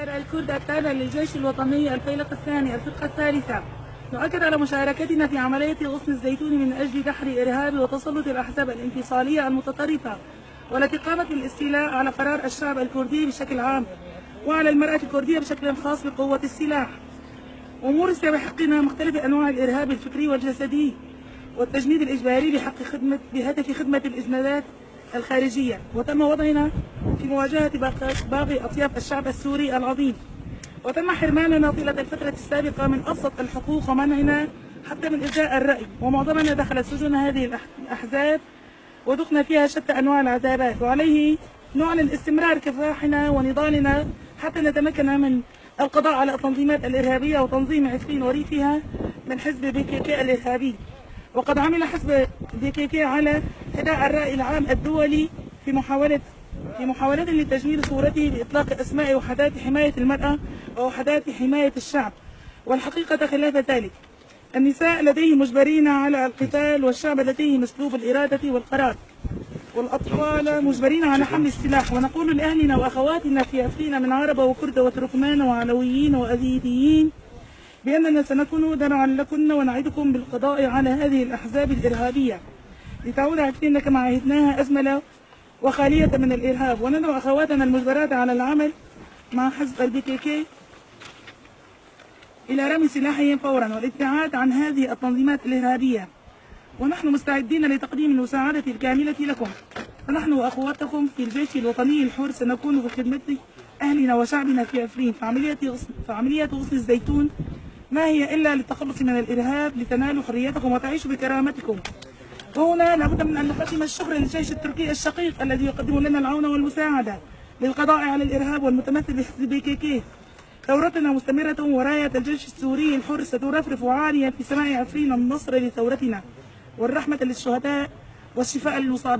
شعار الكرد التابع للجيش الوطني الفيلق الثاني الفرقة الثالثة. نؤكد على مشاركتنا في عملية غصن الزيتون من أجل دحر إرهاب وتسلط الأحزاب الانفصالية المتطرفة والتي قامت بالاستيلاء على قرار الشعب الكردي بشكل عام وعلى المرأة الكردية بشكل خاص بقوة السلاح، ومورس بحقنا مختلف أنواع الإرهاب الفكري والجسدي والتجنيد الإجباري بهدف خدمة الإجنادات الخارجية. وتم وضعنا في مواجهة باقي أطياف الشعب السوري العظيم، وتم حرماننا طيلة الفترة السابقة من أبسط الحقوق ومنعنا حتى من إبداء الرأي، ومعظمنا دخل سجون هذه الأحزاب وذقنا فيها شتى أنواع العذابات. وعليه نعلن استمرار كفاحنا ونضالنا حتى نتمكن من القضاء على التنظيمات الإرهابية وتنظيم عفرين وريثها من حزب بي-كي-كي الإرهابي. وقد عمل حزب بي-كي-كي على خداع الرأي العام الدولي في محاولة لتجميل صورته بإطلاق أسماء وحدات حماية المرأة ووحدات حماية الشعب، والحقيقة خلاف ذلك. النساء لديهم مجبرين على القتال، والشعب لديه مسلوب الإرادة والقرار، والأطفال مجبرين على حمل السلاح. ونقول لأهلنا وأخواتنا في عفرين من عرب وكرد وتركمان وعلويين وأزيديين بأننا سنكون درعا لكن ونعدكم بالقضاء على هذه الأحزاب الإرهابية لتعود عفرين كما عهدناها أزملة وخالية من الإرهاب. وندعو أخواتنا المجبرات على العمل مع حزب البي-كي-كي إلى رمي سلاحهم فورا والابتعاد عن هذه التنظيمات الإرهابية، ونحن مستعدين لتقديم المساعدة الكاملة لكم. فنحن وأخواتكم في الجيش الوطني الحر سنكون في خدمة أهلنا وشعبنا في عفرين. فعملية غصن الزيتون ما هي إلا للتخلص من الإرهاب لتنالوا حريتكم وتعيشوا بكرامتكم. وهنا لابد من أن نقدم الشكر للجيش التركي الشقيق الذي يقدم لنا العون والمساعدة للقضاء على الإرهاب والمتمثل بحزب بي-كي-كي. ثورتنا مستمرة وراية الجيش السوري الحر سترفرف عاليا في سماء عفرين النصر لثورتنا والرحمة للشهداء والشفاء للمصابين.